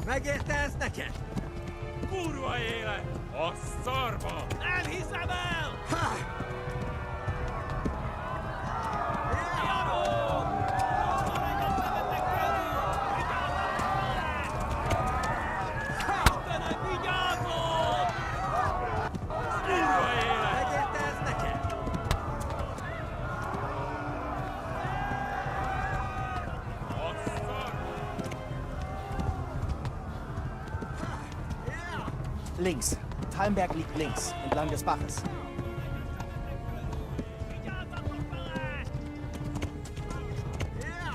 Megérte ez neked? Kurva élet! A szarba! Nem hiszem el! Ha! Istenem, vigyázzon! Kurva élet! Megérte ez neked? A szarba! Links. Talmberg liegt links, entlang des Baches.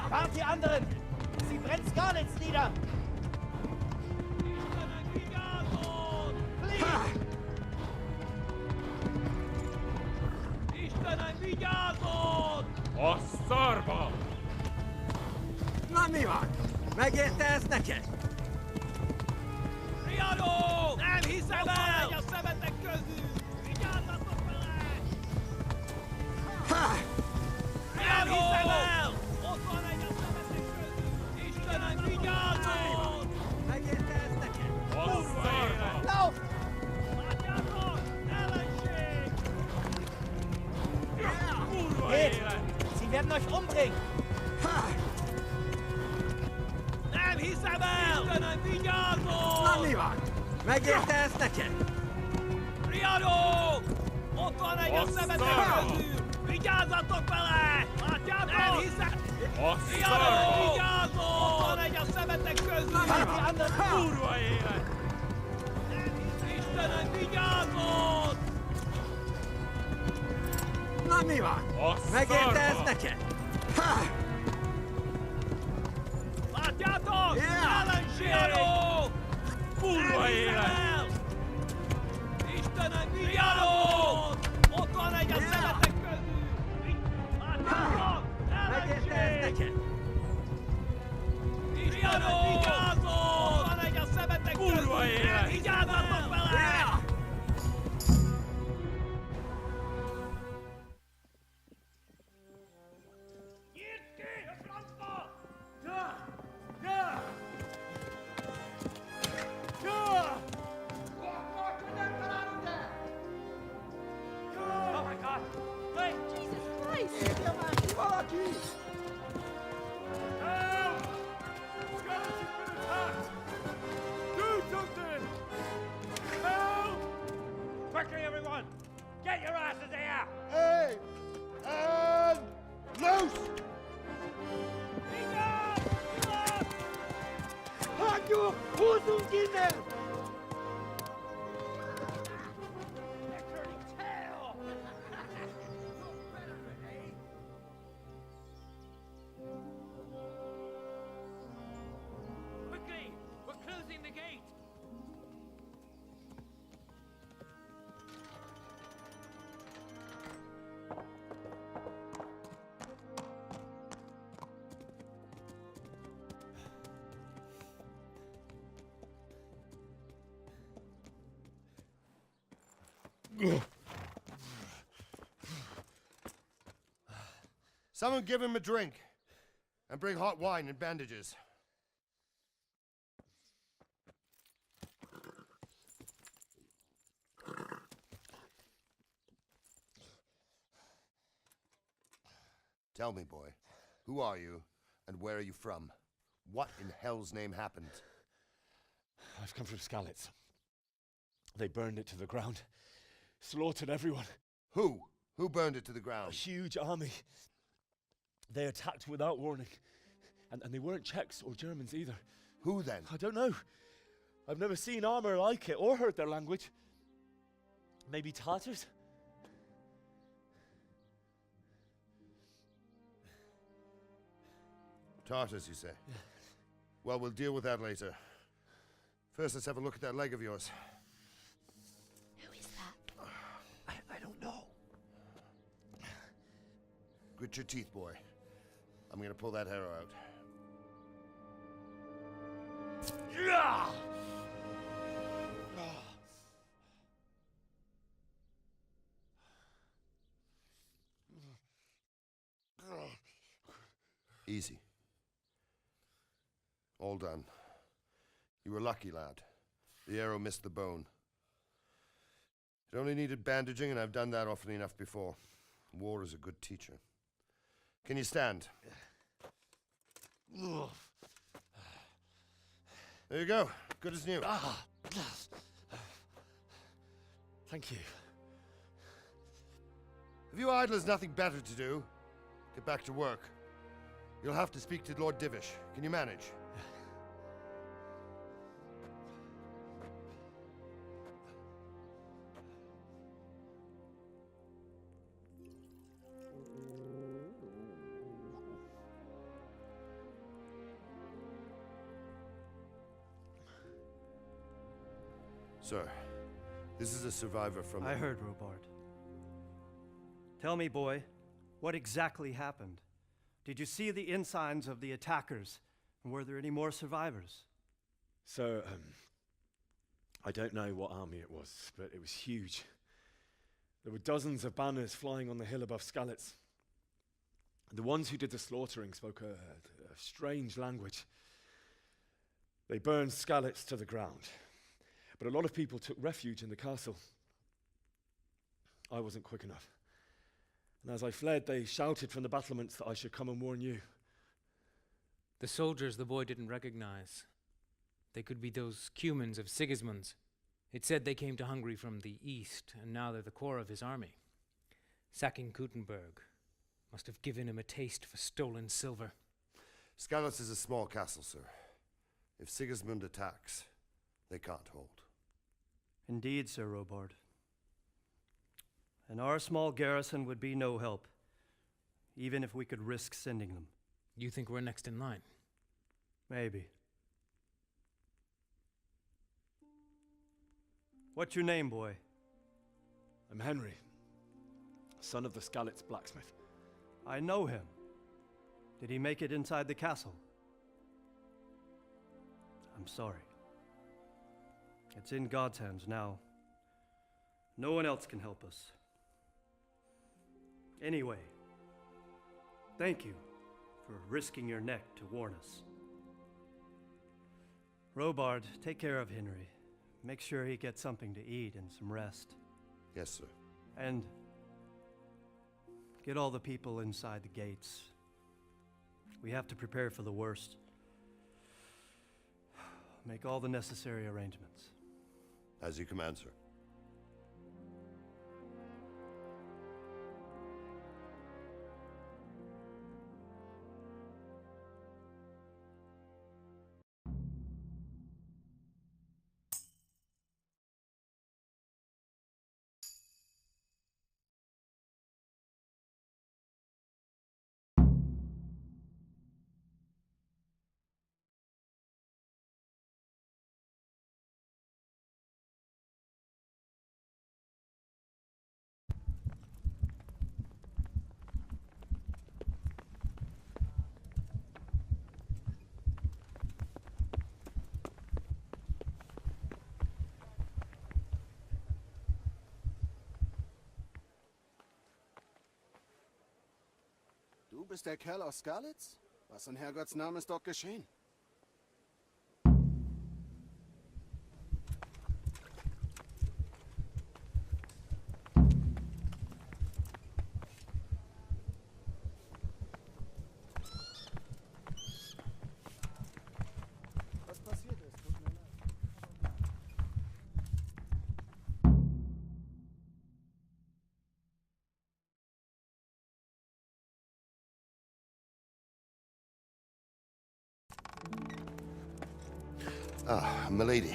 Fahrt die anderen! Sie brennt Skarnitz nieder! Istenem, vigyázzon! A szarba! Na mi van? Megérte ez neked? Riadó! Nem hiszem el! Ott van egy a szemetek közül! Vigyázzatok vele! Ha! Nem hiszem el! Ott van egy a szemetek közül! Istenem, vigyázzon! Megérte ez neked? A szarba! Lauf! Látjátok? Ellenség! Kurva Geht! élet! Sie werden euch umbringen! Ha! Nem hiszem el! Istenem, vigyázzon! Na mi van? Megérte ez neked? Riadó! Ott van egy a szemetek közül! Vigyázzatok vele! Látjátok? Nem hiszem! A Riadó! szarba! Vigyázzon! Ott van egy a szemetek közül! Fahrt die anderen! Kurva élet! Istenem, vigyázzon! Na mi van? A Megérte ez szarba! neked? Ha! Látjátok? Ja! Ellenség! Riadó! Kurva élet! Istenem, vigyázzon! Ott van egy a szemetek közül! Látjátok? Megérte ez Ellenség! neked? Riadó! Vigyázzon! Ott van egy a szemetek közül! Kurva élet! Vigyázzatok vele! Ja! Nyitd ki! A francba! Oh my God! Wait! Jesus Christ! Help! Skeleton's been attacked! Do something! Help! Quickly, everyone! Get your asses here! Hey! And loose! Hagyjuk! Húzzunk innen! Quickly! We're closing the gate! Someone give him a drink. And bring hot wine and bandages. Tell me, boy, who are you and where are you from? What in hell's name happened? I've come from Skalitz. They burned it to the ground, slaughtered everyone. Who? Who burned it to the A ground? huge army. They attacked without warning. And they weren't Czechs or Germans either. Who then? I don't know. I've never seen armor like it or heard their language. Maybe Tatars? Tartars, you say? Well, we'll deal with that later. First, let's have a look at that leg of yours. Who is that? I don't know. Grit your teeth, boy. I'm gonna pull that arrow out. Yeah! Easy. All done. You were lucky, lad. The arrow missed the bone. It only needed bandaging, and I've done that often enough before. War is a good teacher. Can you stand? There you go. Good as new. Thank you. If you idlers nothing better to do, get back to work. You'll have to speak to Lord Divish. Can you manage? Sir, this is a survivor from... I heard, Robard. Tell me, boy, what exactly happened? Did you see the ensigns of the attackers? And were there any more survivors? So, I don't know what army it was, but it was huge. There were dozens of banners flying on the hill above Skalitz. The ones who did the slaughtering spoke a strange language. They burned Skalitz to the ground. But a lot of people took refuge in the castle. I wasn't quick enough. And as I fled, they shouted from the battlements that I should come and warn you. The soldiers the boy didn't recognize. They could be those Cumans of Sigismund's. It said they came to Hungary from the east, and now they're the core of his army. Sacking Kuttenberg must have given him a taste for stolen silver. Skalitz is a small castle, sir. If Sigismund attacks, they can't hold. Indeed, Sir Robard. And our small garrison would be no help, even if we could risk sending them. You think we're next in line? Maybe. What's your name, boy? I'm Henry, son of the Skalitz blacksmith. I know him. Did he make it inside the castle? I'm sorry. It's in God's hands now. No one else can help us. Anyway, thank you for risking your neck to warn us. Robard, take care of Henry. Make sure he gets something to eat and some rest. Yes, sir. And get all the people inside the gates. We have to prepare for the worst. Make all the necessary arrangements. As you command, sir. Du bist der Kerl aus Skalitz? Was in Herrgotts Namen ist dort geschehen? Was passiert ist, tut mir leid. Ah, milady.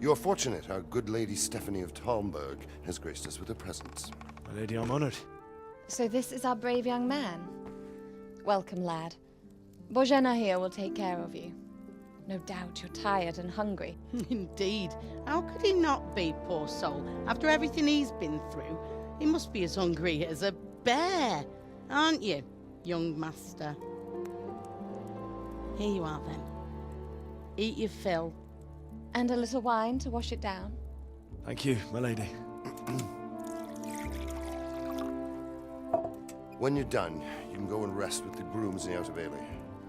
You're fortunate our good lady Stephanie of Talmberg has graced us with her presence. My lady, I'm honored. So this is our brave young man. Welcome, lad. Bozhena here will take care of you. No doubt you're tired and hungry. Indeed. How could he not be, poor soul? After everything he's been through, he must be as hungry as a bear, aren't you, young master? Here you are, then. Eat your fill. And a little wine to wash it down. Thank you, my lady. When you're done, you can go and rest with the grooms in the Outer Bailey.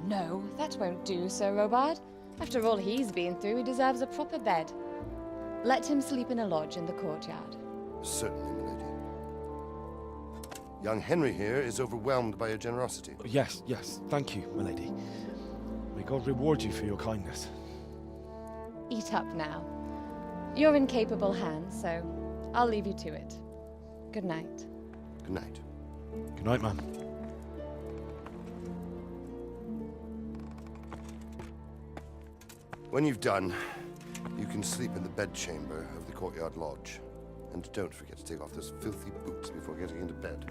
No, that won't do, Sir Robard. After all he's been through, he deserves a proper bed. Let him sleep in a lodge in the courtyard. Certainly, milady. Young Henry here is overwhelmed by your generosity. Yes, thank you, my lady. May God reward you for your kindness. Eat up now. You're in capable hands, so I'll leave you to it. Good night. Good night. Good night, ma'am. When you've done, you can sleep in the bedchamber of the courtyard lodge. And don't forget to take off those filthy boots before getting into bed.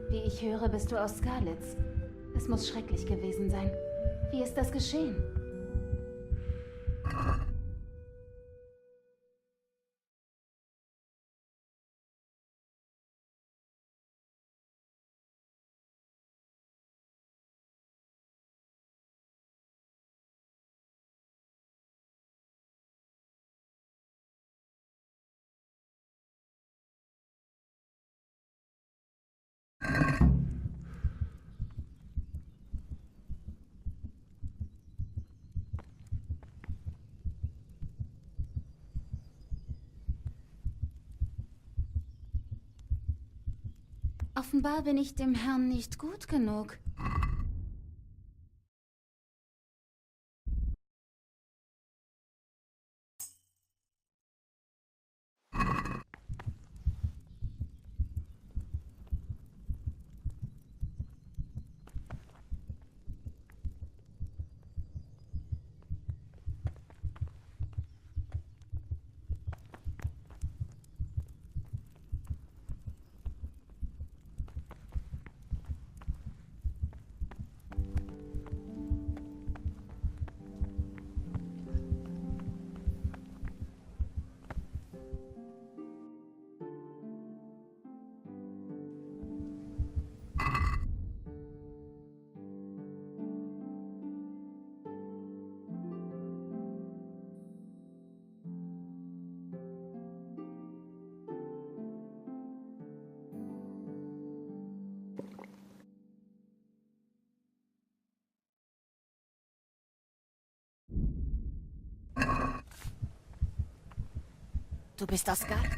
Wie ich höre, bist du aus Skalitz. Es muss schrecklich gewesen sein. Wie ist das geschehen? Offenbar bin ich dem Herrn nicht gut genug. Du bist aus Skalitz?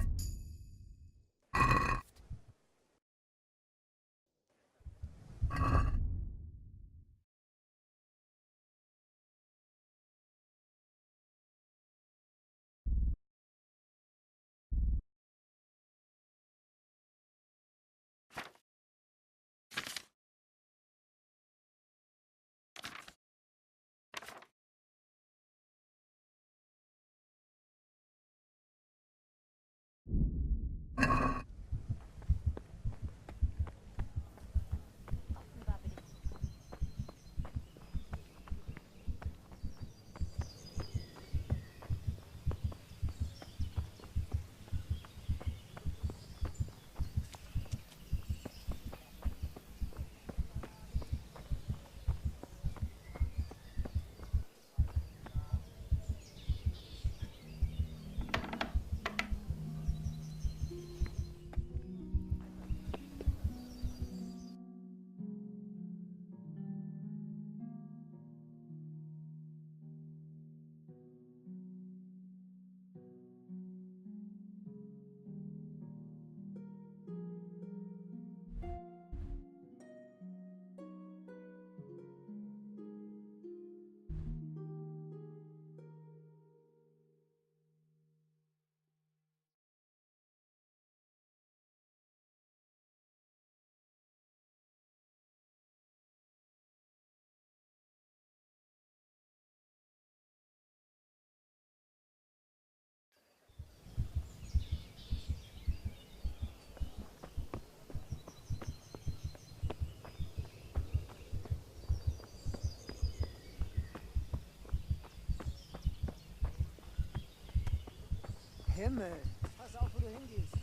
Himmel. Pass auf, wo du hingehst.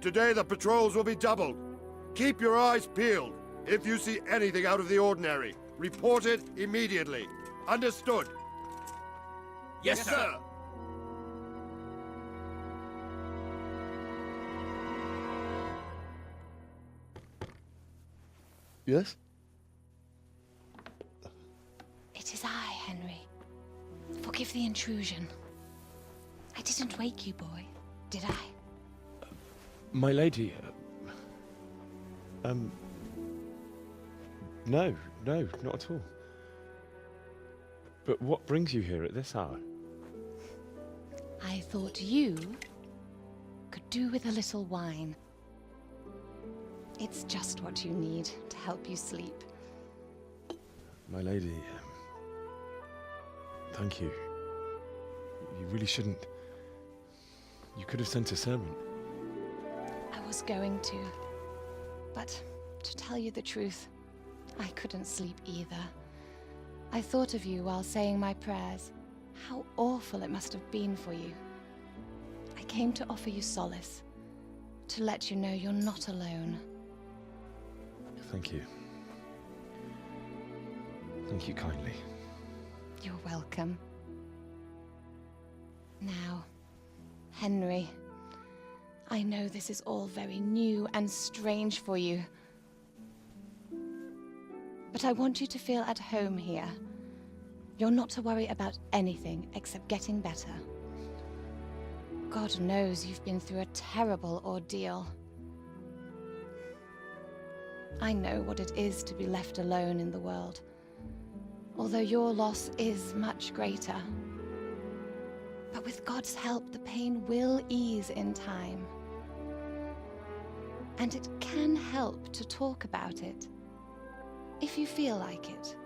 Today the patrols will be doubled. Keep your eyes peeled. If you see anything out of the ordinary, report it immediately. Understood? Yes, sir. Yes? It is I, Henry. Forgive the intrusion. I didn't wake you, boy, did I? My lady, no, not at all. But what brings you here at this hour? I thought you could do with a little wine. It's just what you need to help you sleep. My lady, thank you. You really shouldn't. You could have sent a servant. I was going to. But to tell you the truth, I couldn't sleep either. I thought of you while saying my prayers. How awful it must have been for you. I came to offer you solace. To let you know you're not alone. Thank you. Thank you kindly. You're welcome. Now, Henry, I know this is all very new and strange for you. But I want you to feel at home here. You're not to worry about anything except getting better. God knows you've been through a terrible ordeal. I know what it is to be left alone in the world, although your loss is much greater. But with God's help, the pain will ease in time. And it can help to talk about it, if you feel like it.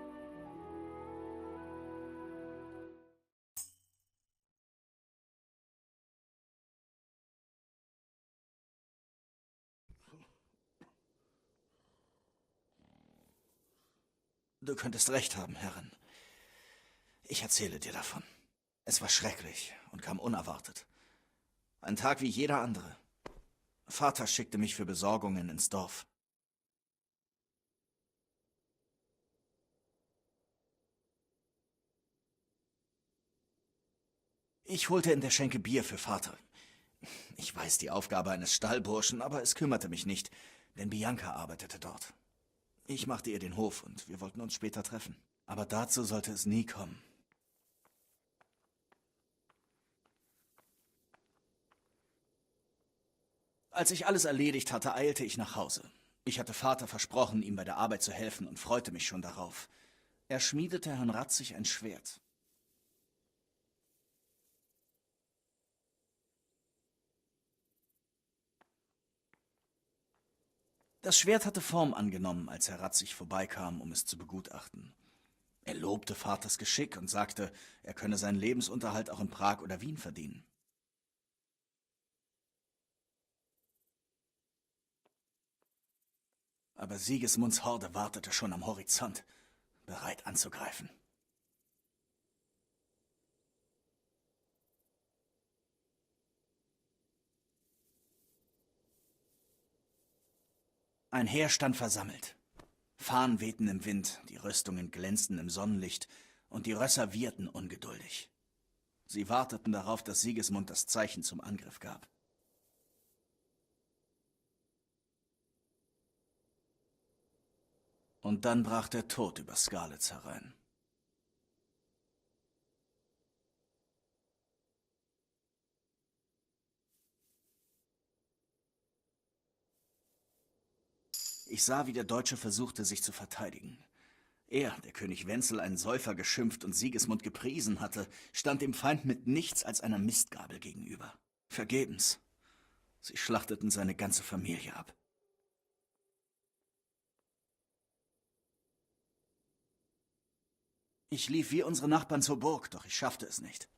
Du könntest recht haben, Herrin. Ich erzähle dir davon. Es war schrecklich und kam unerwartet. Ein Tag wie jeder andere. Vater schickte mich für Besorgungen ins Dorf. Ich holte in der Schenke Bier für Vater. Ich weiß die Aufgabe eines Stallburschen, aber es kümmerte mich nicht, denn Bianca arbeitete dort. Ich machte ihr den Hof und wir wollten uns später treffen. Aber dazu sollte es nie kommen. Als ich alles erledigt hatte, eilte ich nach Hause. Ich hatte Vater versprochen, ihm bei der Arbeit zu helfen und freute mich schon darauf. Er schmiedete Herrn Ratzig ein Schwert. Das Schwert hatte Form angenommen, als Herr Ratzig vorbeikam, um es zu begutachten. Er lobte Vaters Geschick und sagte, er könne seinen Lebensunterhalt auch in Prag oder Wien verdienen. Aber Sigismunds Horde wartete schon am Horizont, bereit anzugreifen. Ein Heer stand versammelt. Fahnen wehten im Wind, die Rüstungen glänzten im Sonnenlicht und die Rösser wieherten ungeduldig. Sie warteten darauf, dass Sigismund das Zeichen zum Angriff gab. Und dann brach der Tod über Skalitz herein. Ich sah, wie der Deutsche versuchte, sich zu verteidigen. Er, der König Wenzel, einen Säufer geschimpft und Sigismund gepriesen hatte, stand dem Feind mit nichts als einer Mistgabel gegenüber. Vergebens. Sie schlachteten seine ganze Familie ab. Ich lief wie unsere Nachbarn zur Burg, doch ich schaffte es nicht.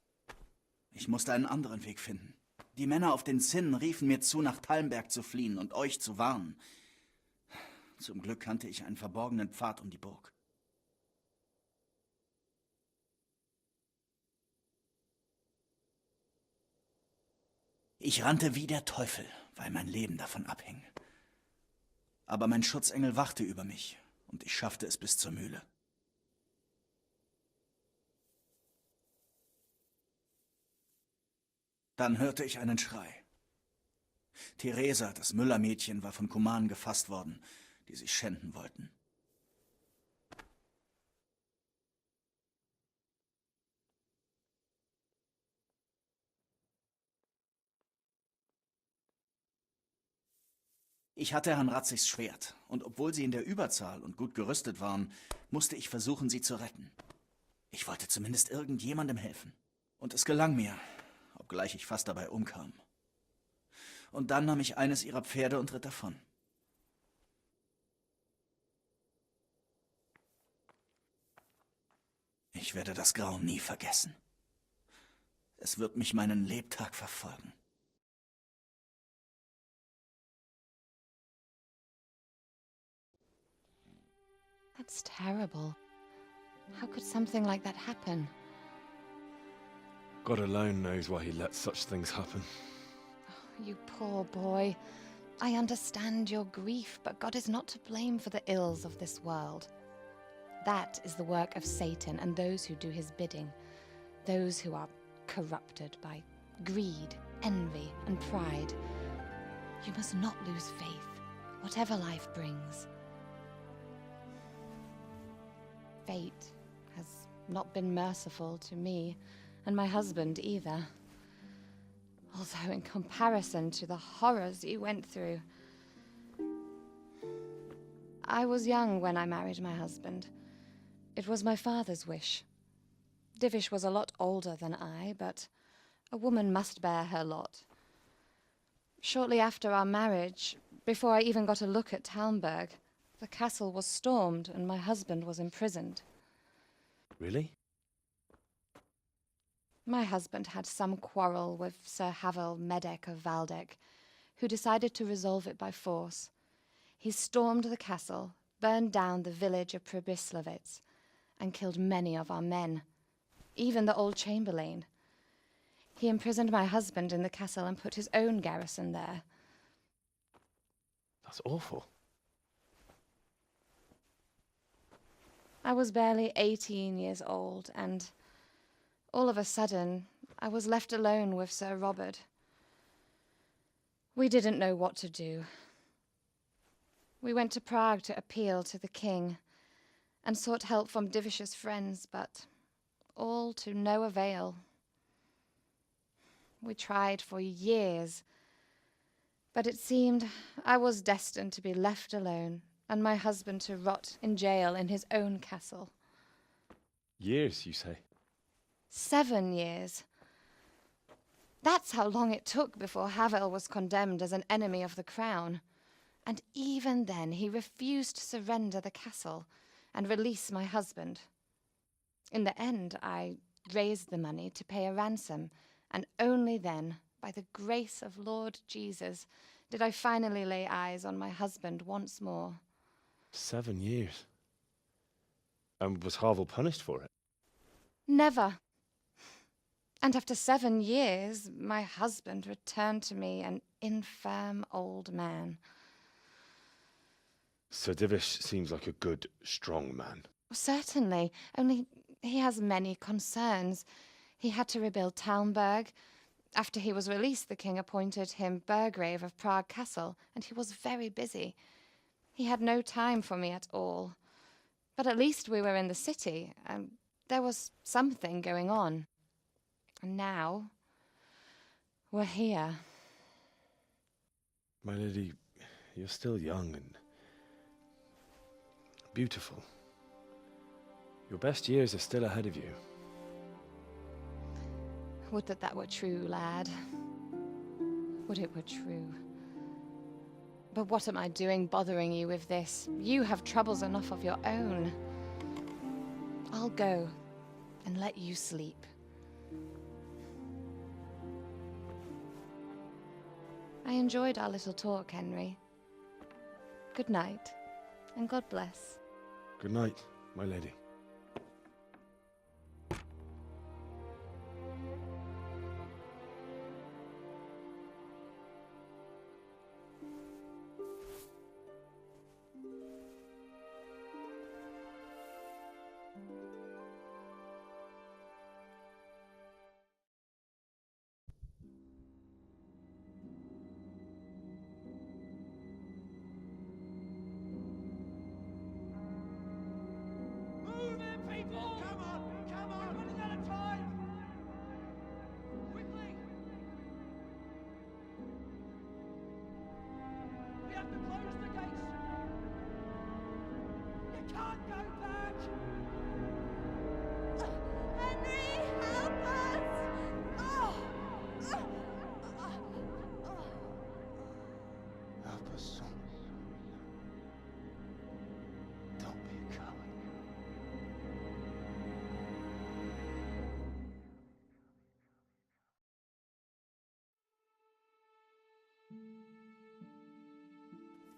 Ich musste einen anderen Weg finden. Die Männer auf den Zinnen riefen mir zu, nach Talmberg zu fliehen und euch zu warnen. Zum Glück kannte ich einen verborgenen Pfad um die Burg. Ich rannte wie der Teufel, weil mein Leben davon abhing. Aber mein Schutzengel wachte über mich und ich schaffte es bis zur Mühle. Dann hörte ich einen Schrei. Theresa, das Müllermädchen, war von Kumanen gefasst worden, die sich schänden wollten. Ich hatte Herrn Ratzigs Schwert, und obwohl sie in der Überzahl und gut gerüstet waren, musste ich versuchen, sie zu retten. Ich wollte zumindest irgendjemandem helfen. Und es gelang mir, obgleich ich fast dabei umkam. Und dann nahm ich eines ihrer Pferde und ritt davon. Ich werde das Grauen nie vergessen. Es wird mich meinen Lebtag verfolgen. That's terrible. How could something like that happen? God alone knows why he lets such things happen. Oh, you poor boy. I understand your grief, but God is not to blame for the ills of this world. That is the work of Satan and those who do his bidding. Those who are corrupted by greed, envy, and pride. You must not lose faith, whatever life brings. fate has not been merciful to me, and my husband either. Although in comparison to the horrors you went through. I was young when I married my husband. It was my father's wish. Divish was a lot older than I, but a woman must bear her lot. Shortly after our marriage, before I even got a look at Talmberg, the castle was stormed and my husband was imprisoned. Really? My husband had some quarrel with Sir Havel Medek of Valdek, who decided to resolve it by force. He stormed the castle, burned down the village of Pribyslavitz, and killed many of our men, even the old chamberlain. He imprisoned my husband in the castle and put his own garrison there. That's awful. I was barely 18 years old, and all of a sudden, I was left alone with Sir Robert. We didn't know what to do. We went to Prague to appeal to the king, and sought help from Divish's friends, but all to no avail. We tried for years, but it seemed I was destined to be left alone, and my husband to rot in jail in his own castle. Years, you say? 7 years. That's how long it took before Havel was condemned as an enemy of the crown. And even then he refused to surrender the castle and release my husband. In the end, I raised the money to pay a ransom, and only then, by the grace of Lord Jesus, did I finally lay eyes on my husband once more. 7 years? And was Havel punished for it? Never. And after 7 years, my husband returned to me an infirm old man. Sir Divish seems like a good, strong man. Certainly, only he has many concerns. He had to rebuild Talmberg. After he was released, the king appointed him Burgrave of Prague Castle, and he was very busy. He had no time for me at all. But at least we were in the city, and there was something going on. And now, we're here. My lady, you're still young and beautiful. Your best years are still ahead of you. Would that that were true, lad. Would it were true. But what am I doing bothering you with this? You have troubles enough of your own. I'll go and let you sleep. I enjoyed our little talk, Henry. Good night, and God bless. Good night, my lady.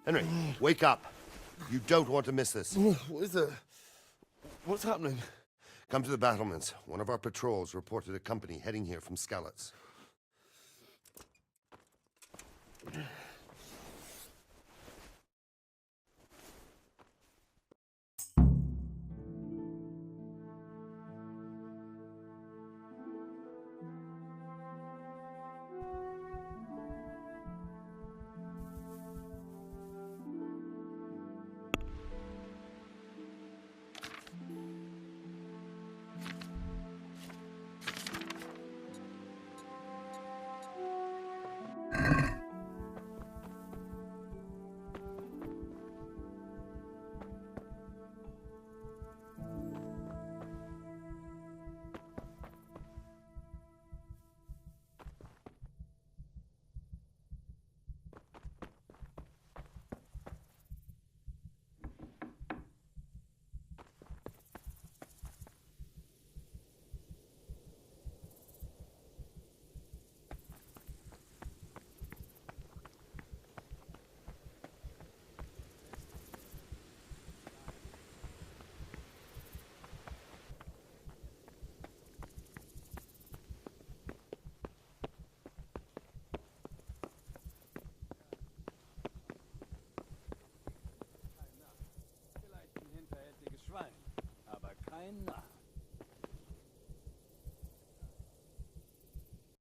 Henry, wake up. You don't want to miss this. What is it? What's happening? Come to the battlements. One of our patrols reported a company heading here from Skalitz. Männer.